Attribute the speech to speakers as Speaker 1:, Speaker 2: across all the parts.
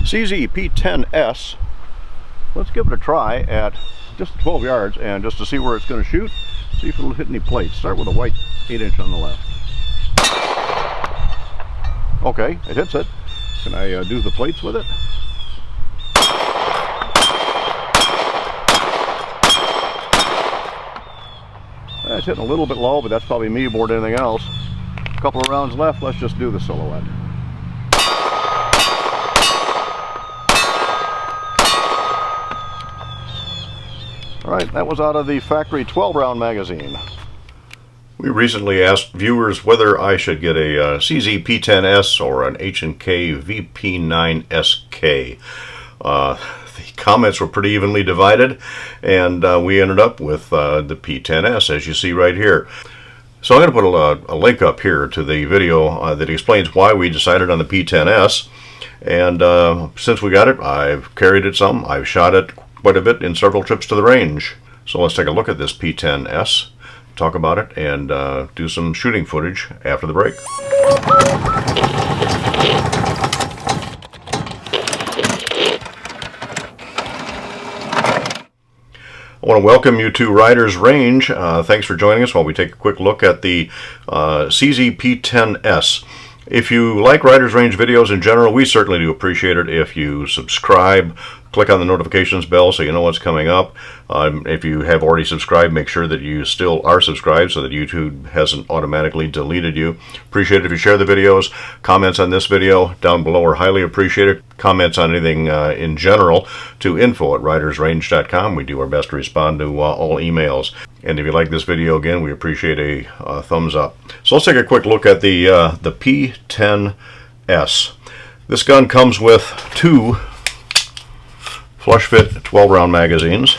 Speaker 1: CZ P-10S. Let's give it a try at just 12 yards and just to see where it's going to shoot, see if it'll hit any plates. Start with a white 8-inch on the left. Okay, it hits it. Can I do the plates with it? It's hitting a little bit low, but that's probably me more than anything else. A couple of rounds left. Let's just do the silhouette. Alright, that was out of the factory 12-round magazine. We recently asked viewers whether I should get a CZ P-10S or an H&K VP9SK. The comments were pretty evenly divided, and we ended up with the P-10S, as you see right here. So I'm going to put a link up here to the video that explains why we decided on the P-10S. And since we got it, I've carried it some. I've shot it quite a bit in several trips to the range. So let's take a look at this P-10S, talk about it, and do some shooting footage after the break. I want to welcome you to Riders Range. Thanks for joining us while we take a quick look at the CZ P-10S. If you like Riders Range videos in general, we certainly do appreciate it if you subscribe, click on the notifications bell so you know what's coming up. If you have already subscribed, make sure that you still are subscribed so that YouTube hasn't automatically deleted you. Appreciate it if you share the videos. Comments on this video down below are highly appreciated. Comments on anything in general to info@ridersrange.com. We do our best to respond to all emails. And if you like this video, again, we appreciate a thumbs up. So let's take a quick look at the P-10S. This gun comes with two flush fit 12-round magazines.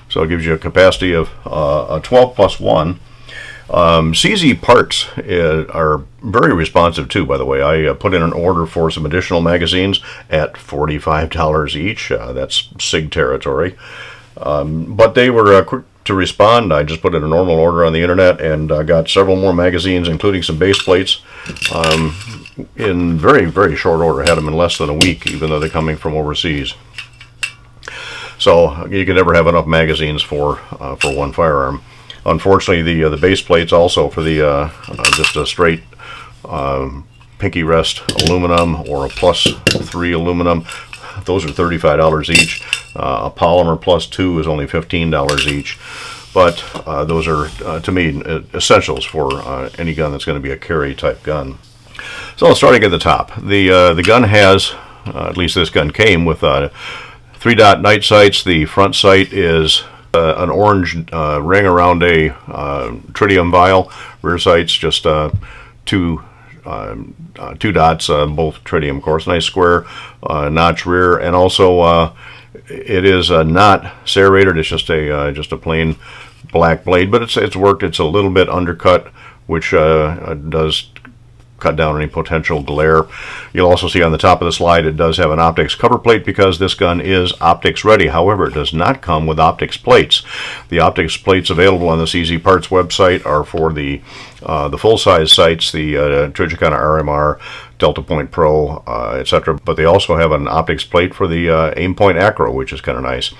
Speaker 1: So it gives you a capacity of a 12 plus 1. CZ parts are very responsive too, by the way. I put in an order for some additional magazines at $45 each. That's Sig territory. But they were quick to respond. I just put in a normal order on the internet and got several more magazines, including some base plates, in very, very short order. I had them in less than a week, even though they're coming from overseas. So you can never have enough magazines for one firearm. Unfortunately, the base plates also for the just a straight pinky rest aluminum or a +3 aluminum, those are $35 each. A polymer +2 is only $15 each. But those are, to me, essentials for any gun that's going to be a carry type gun. So starting at the top, the gun has, at least this gun came with 3-dot night sights. The front sight is an orange ring around a tritium vial. Rear sight's just two dots, both tritium, of course. Nice square notch rear, and also it is not serrated. It's just a plain black blade, but it's worked. It's a little bit undercut, which does cut down any potential glare. You'll also see on the top of the slide it does have an optics cover plate because this gun is optics ready. However, it does not come with optics plates. The optics plates available on the CZ Parts website are for the full-size sights, the Trigicon RMR, Delta Point Pro, etc. But they also have an optics plate for the Aimpoint Acro, which is kind of nice.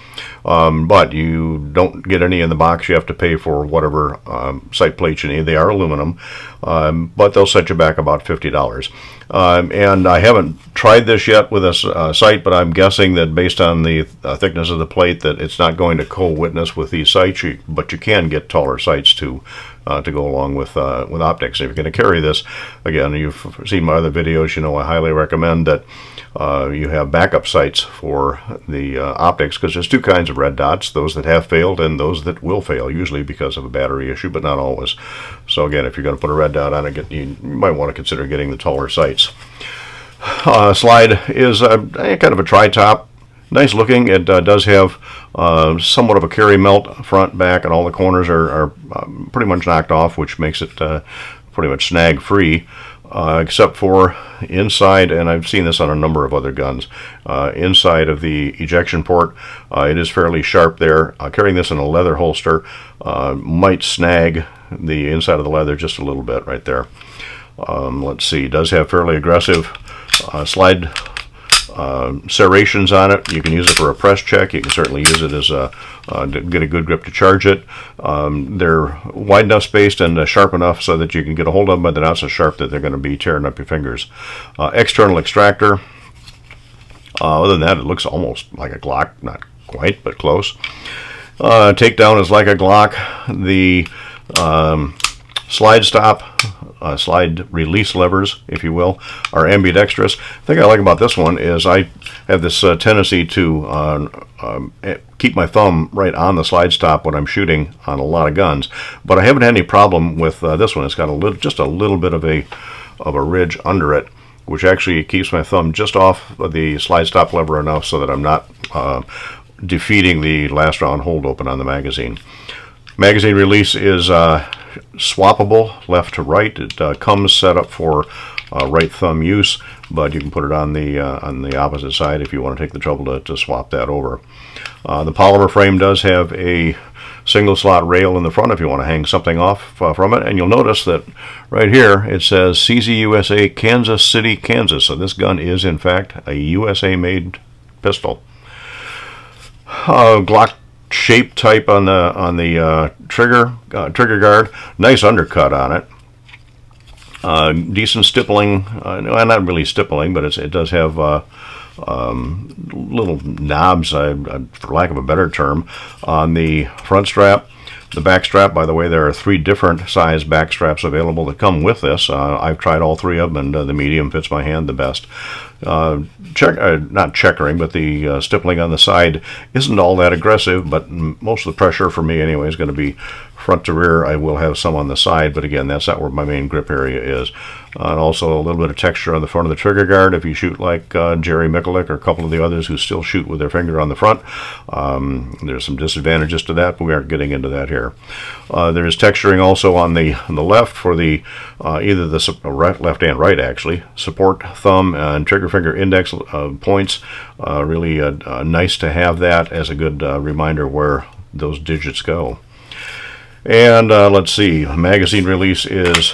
Speaker 1: But you don't get any in the box. You have to pay for whatever sight plates you need. They are aluminum, but they'll set you back about $50. And I haven't tried this yet with a sight, but I'm guessing that based on the thickness of the plate that it's not going to co-witness with these sights, but you can get taller sights to go along with optics. If you're going to carry this, again, you've seen my other videos, you know I highly recommend that you have backup sights for the optics, because there's two kinds of red dots, those that have failed and those that will fail, usually because of a battery issue, but not always. So again, if you're going to put a red dot on it, you might want to consider getting the taller sights. Slide is kind of a tri-top. Nice looking. It does have somewhat of a carry melt front, back, and all the corners are pretty much knocked off, which makes it pretty much snag free, except for inside, and I've seen this on a number of other guns, inside of the ejection port. It is fairly sharp there. Carrying this in a leather holster might snag the inside of the leather just a little bit right there. Let's see, it does have fairly aggressive slide serrations on it. You can use it for a press check. You can certainly use it as to get a good grip to charge it. They're wide enough spaced and sharp enough so that you can get a hold of them, but they're not so sharp that they're going to be tearing up your fingers. External extractor. Other than that, it looks almost like a Glock. Not quite, but close. Takedown is like a Glock. The slide stop, slide release levers, if you will, are ambidextrous. The thing I like about this one is I have this tendency to keep my thumb right on the slide stop when I'm shooting on a lot of guns, but I haven't had any problem with this one. It's got just a little bit of a ridge under it, which actually keeps my thumb just off the slide stop lever enough so that I'm not defeating the last round hold open on the magazine. Magazine release is swappable left to right. It comes set up for right thumb use, but you can put it on the opposite side if you want to take the trouble to swap that over. The polymer frame does have a single slot rail in the front if you want to hang something off from it, and you'll notice that right here it says CZ USA, Kansas City, Kansas. So this gun is in fact a USA made pistol. Glock shape type on the trigger guard. Nice undercut on it. Decent stippling. Not really stippling, but it does have little knobs, for lack of a better term, on the front strap. The back strap, by the way, there are 3 different size back straps available that come with this. I've tried all 3 of them, and the medium fits my hand the best. Not checkering, but the stippling on the side isn't all that aggressive, but most of the pressure for me anyway is going to be front to rear. I will have some on the side, but again, that's not where my main grip area is. And also a little bit of texture on the front of the trigger guard. If you shoot like Jerry Mikulik or a couple of the others who still shoot with their finger on the front, there's some disadvantages to that, but we aren't getting into that here. There is texturing also on the left for the either the left and right actually support thumb and trigger finger index points. Really nice to have that as a good reminder where those digits go. And let's see, magazine release is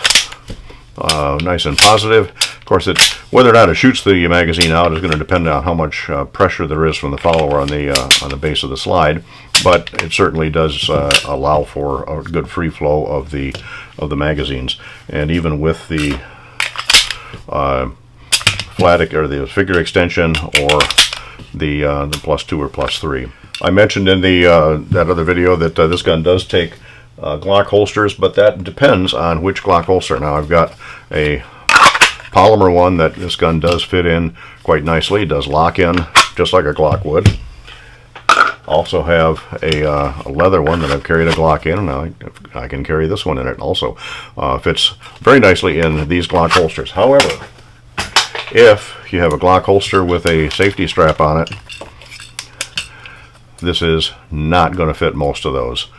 Speaker 1: nice and positive. Of course, whether or not it shoots the magazine out is going to depend on how much pressure there is from the follower on the base of the slide. But it certainly does allow for a good free flow of the magazines. And even with the flat or the figure extension or the +2 or +3. I mentioned in that other video that this gun does take Glock holsters, but that depends on which Glock holster. Now I've got a polymer one that this gun does fit in quite nicely. It does lock in just like a Glock would. Also have a leather one that I've carried a Glock in, and I can carry this one in it also. Fits very nicely in these Glock holsters. However, if you have a Glock holster with a safety strap on it, this is not going to fit most of those.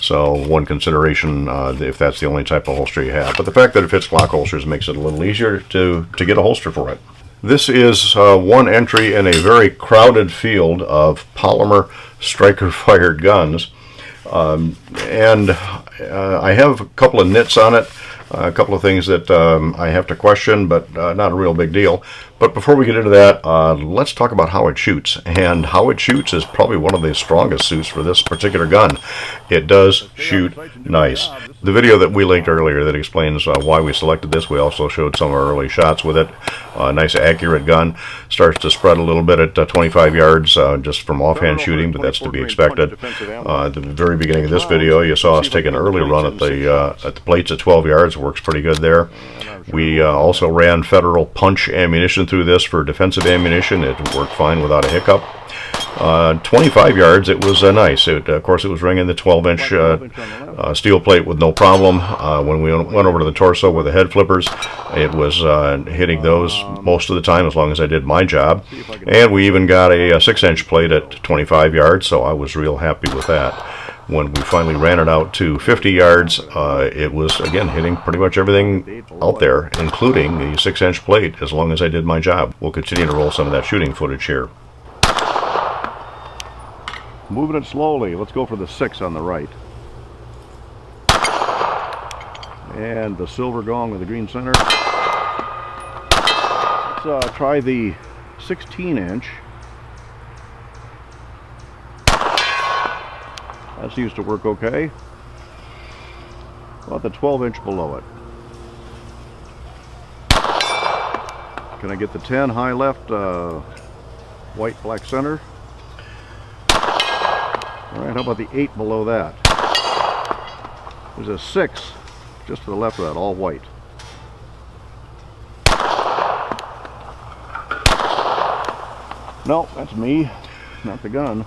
Speaker 1: So one consideration if that's the only type of holster you have. But the fact that it fits Glock holsters makes it a little easier to get a holster for it. This is one entry in a very crowded field of polymer striker-fired guns. And I have a couple of nits on it, a couple of things that I have to question, but not a real big deal. But before we get into that, let's talk about how it shoots. And how it shoots is probably one of the strongest suits for this particular gun. It does shoot nice. The video that we linked earlier that explains why we selected this, we also showed some of our early shots with it. Nice accurate gun. Starts to spread a little bit at 25 yards just from offhand shooting, but that's to be expected. At the very beginning of this video, you saw us take an early run at the plates at 12 yards. Works pretty good there. We also ran Federal punch ammunition through this for defensive ammunition. It worked fine without a hiccup. 25 yards, it was nice. Of course, it was ringing the 12-inch steel plate with no problem. When we went over to the torso with the head flippers, it was hitting those most of the time as long as I did my job. And we even got a 6-inch plate at 25 yards, so I was real happy with that. When we finally ran it out to 50 yards, it was, again, hitting pretty much everything out there, including the 6-inch plate, as long as I did my job. We'll continue to roll some of that shooting footage here. Moving it slowly. Let's go for the 6 on the right. And the silver gong with the green center. try the 16-inch. That seems to work okay. About the 12-inch below it. Can I get the 10 high left, white black center? Alright, how about the 8 below that? There's a 6 just to the left of that, all white. No, that's me, not the gun.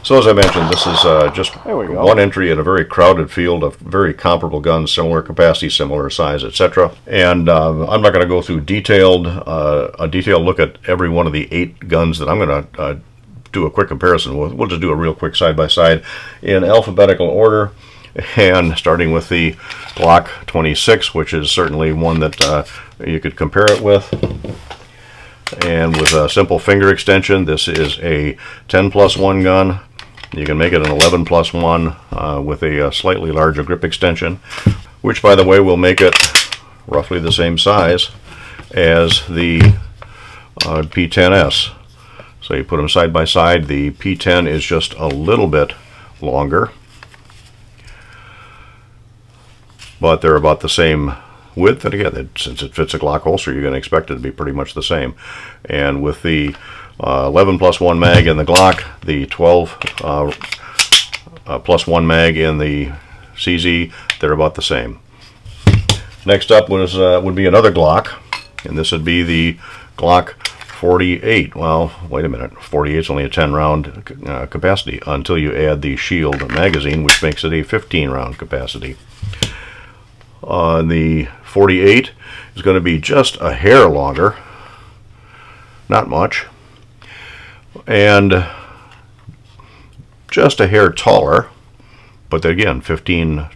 Speaker 1: So as I mentioned, this is just one entry in a very crowded field of very comparable guns, similar capacity, similar size, etc. And I'm not going to go through a detailed look at every one of the 8 guns that I'm going to do a quick comparison with. We'll just do a real quick side-by-side in alphabetical order, and starting with the Glock 26, which is certainly one that you could compare it with. And with a simple finger extension, this is a 10+1 gun. You can make it an 11+1 with a slightly larger grip extension, which, by the way, will make it roughly the same size as the P-10S. So you put them side by side. The P-10 is just a little bit longer, but they're about the same width. And again, since it fits a Glock holster, you're going to expect it to be pretty much the same. And with the 11+1 mag in the Glock, the 12+1 mag in the CZ, they're about the same. Next up would be another Glock, and this would be the Glock 48. Well, wait a minute, 48 is only a 10-round capacity until you add the Shield magazine, which makes it a 15-round capacity. The 48 is going to be just a hair longer, not much, and just a hair taller, but again, 15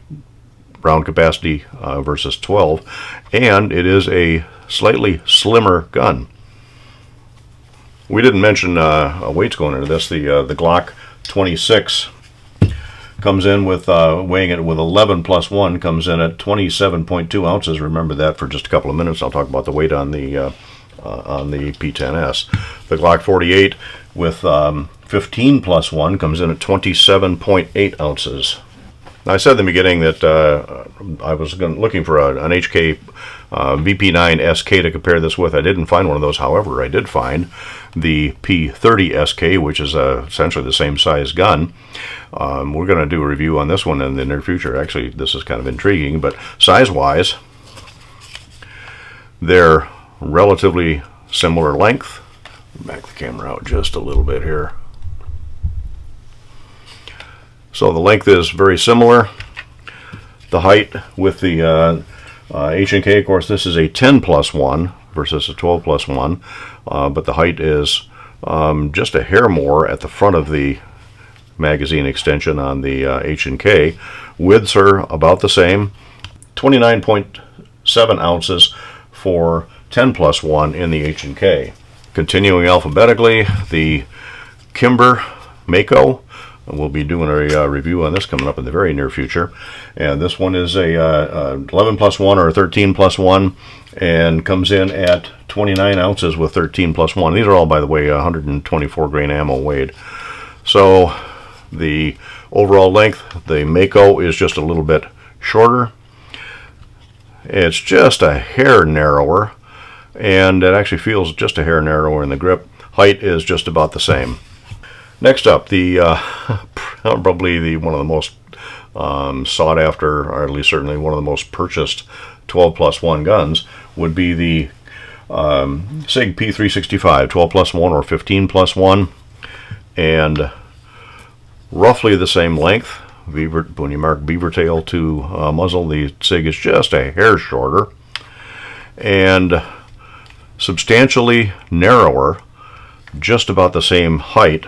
Speaker 1: round capacity versus 12, and it is a slightly slimmer gun. We didn't mention weights going into this. The Glock 26 comes in with weighing it with 11+1, comes in at 27.2 ounces. Remember that for just a couple of minutes. I'll talk about the weight on the P-10S. The Glock 48 with 15+1 comes in at 27.8 ounces. Now, I said in the beginning that I was looking for an HK VP9 SK to compare this with. I didn't find one of those. However, I did find the P30 SK, which is essentially the same size gun. We're going to do a review on this one in the near future. Actually, this is kind of intriguing, but size-wise, they're relatively similar length. Back the camera out just a little bit here. So the length is very similar. The height with the H&K, of course, this is a 10+1 versus a 12+1, but the height is just a hair more at the front of the magazine extension on the H&K. Widths are about the same, 29.7 ounces for 10+1 in the H&K. Continuing alphabetically, the Kimber Mako. We'll be doing a review on this coming up in the very near future. And this one is a 11+1 or a 13+1 and comes in at 29 ounces with 13+1. These are all, by the way, 124 grain ammo weighed. So the overall length, the Mako is just a little bit shorter. It's just a hair narrower, and it actually feels just a hair narrower in the grip. Height is just about the same. Next up, the probably one of the most sought after, or at least certainly one of the most purchased 12+1 guns would be the Sig P365, 12+1 or 15+1, and roughly the same length. When you mark beaver tail to muzzle, the Sig is just a hair shorter and substantially narrower, just about the same height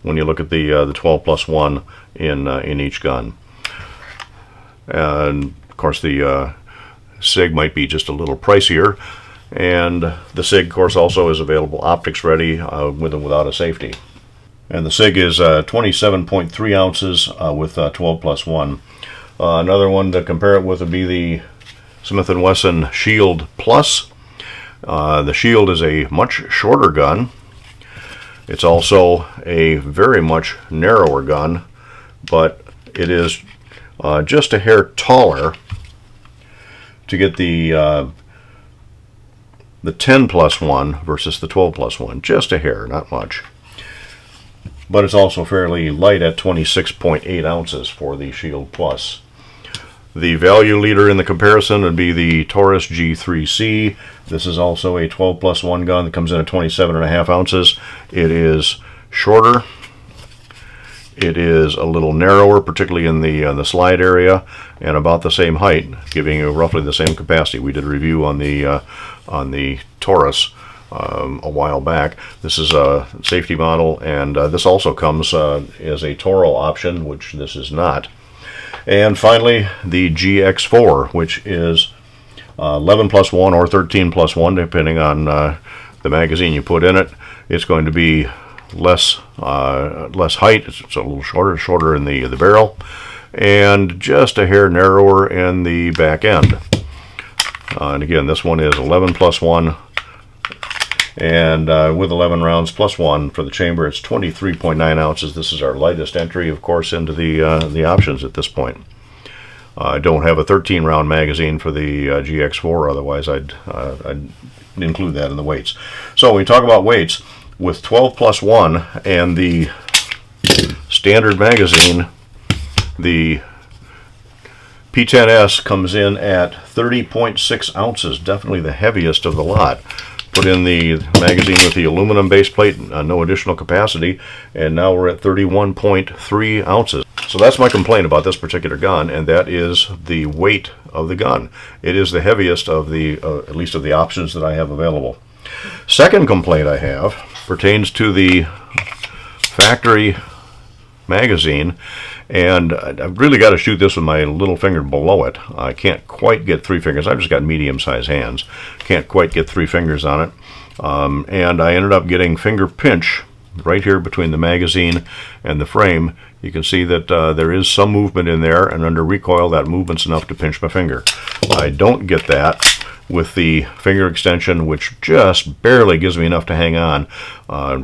Speaker 1: when you look at the 12+1 in each gun. And of course the Sig might be just a little pricier, and the Sig, of course, also is available optics ready with and without a safety. And the Sig is 27.3 ounces with 12+1. Another one to compare it with would be the Smith & Wesson Shield Plus. The Shield is a much shorter gun. It's also a very much narrower gun, but it is just a hair taller to get the 10+1 versus the 12+1. Just a hair, not much. But it's also fairly light at 26.8 ounces for the Shield Plus. The value leader in the comparison would be the Taurus G3C. This is also a 12+1 gun that comes in at 27.5 ounces. It is shorter. It is a little narrower, particularly in the slide area, and about the same height, giving you roughly the same capacity. We did a review on the Taurus a while back. This is a safety model, and this also comes as a Toro option, which this is not. And finally, the GX4, which is 11+1 or 13+1, depending on the magazine you put in it. It's going to be less height. It's a little shorter in the barrel, and just a hair narrower in the back end. And again, this one is 11+1, and with 11 rounds plus 1 for the chamber, it's 23.9 ounces. This is our lightest entry, of course, into the options at this point. I don't have a 13-round magazine for the GX4, otherwise I'd include that in the weights. So we talk about weights. With 12+1 and the standard magazine, the P-10S comes in at 30.6 ounces, definitely the heaviest of the lot. Put in the magazine with the aluminum base plate, no additional capacity, and now we're at 31.3 ounces. So that's my complaint about this particular gun, and that is the weight of the gun. It is the heaviest of the, at least of the options that I have available. Second complaint I have pertains to the factory magazine, and I've really got to shoot this with my little finger below it. I can't quite get 3 fingers. I've just got medium-sized hands. Can't quite get 3 fingers on it, and I ended up getting finger pinch right here between the magazine and the frame. You can see that there is some movement in there, and under recoil that movement's enough to pinch my finger. I don't get that with the finger extension, which just barely gives me enough to hang on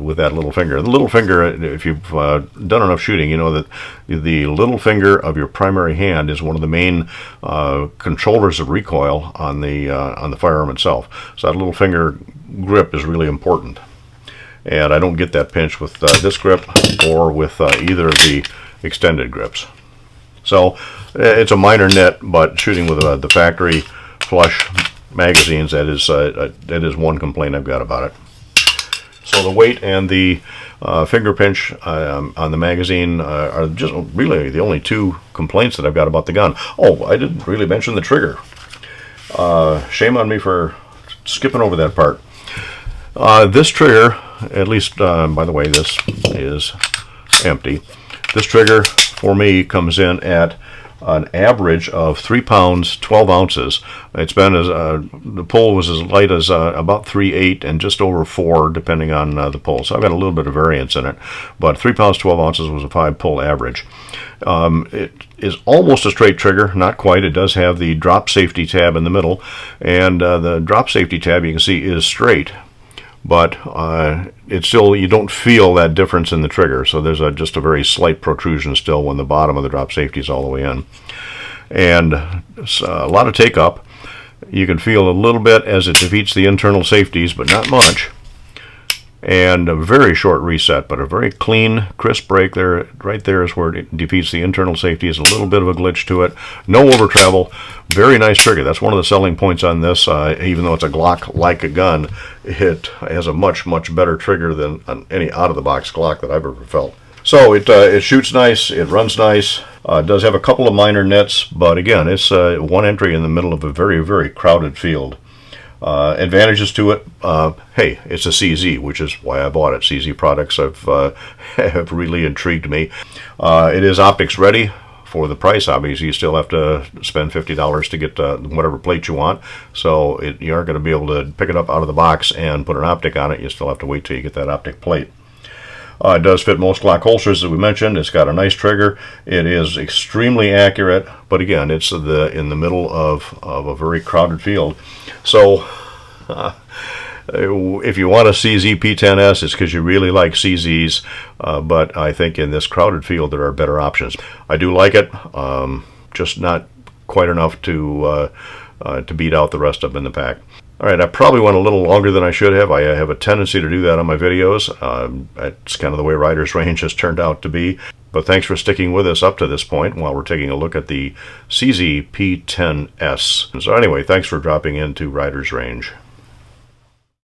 Speaker 1: with that little finger. The little finger, if you've done enough shooting, you know that the little finger of your primary hand is one of the main controllers of recoil on the firearm itself. So that little finger grip is really important. And I don't get that pinch with this grip or with either of the extended grips. So it's a minor nit, but shooting with the factory flush magazines, that is one complaint I've got about it. So the weight and the finger pinch on the magazine are just really the only 2 complaints that I've got about the gun. Oh, I didn't really mention the trigger. Shame on me for skipping over that part. This trigger, at least, by the way, this is empty. This trigger for me comes in at an average of 3 pounds 12 ounces. It's been as the pull was as light as about 3.8 and just over 4 depending on the pull. So I've got a little bit of variance in it, but 3 pounds 12 ounces was a 5 pull average. It is almost a straight trigger, not quite. It does have the drop safety tab in the middle, and the drop safety tab you can see is straight, but it's still, you don't feel that difference in the trigger. So there's just a very slight protrusion still when the bottom of the drop safety is all the way in. And a lot of take up. You can feel a little bit as it defeats the internal safeties, but not much. And a very short reset, but a very clean, crisp break there. Right there is where it defeats the internal safeties. A little bit of a glitch to it. No over travel. Very nice trigger. That's one of the selling points on this. Even though it's a Glock-like a gun, it has a much, much better trigger than on any out-of-the-box Glock that I've ever felt. So it shoots nice. It runs nice. It does have a couple of minor nits, but again, it's one entry in the middle of a very, very crowded field. Advantages to it, hey, it's a CZ, which is why I bought it. CZ products have really intrigued me. It is optics ready for the price. Obviously, you still have to spend $50 to get whatever plate you want, so you aren't going to be able to pick it up out of the box and put an optic on it. You still have to wait till you get that optic plate. It does fit most Glock holsters, as we mentioned. It's got a nice trigger. It is extremely accurate, but again, it's in the middle of a very crowded field. So if you want a CZ P-10S, it's because you really like CZs, but I think in this crowded field there are better options. I do like it, just not quite enough to beat out the rest of them in the pack. Alright, I probably went a little longer than I should have. I have a tendency to do that on my videos. It's kind of the way Rider's Range has turned out to be. But thanks for sticking with us up to this point while we're taking a look at the CZ P10S. So anyway, thanks for dropping into Rider's Range.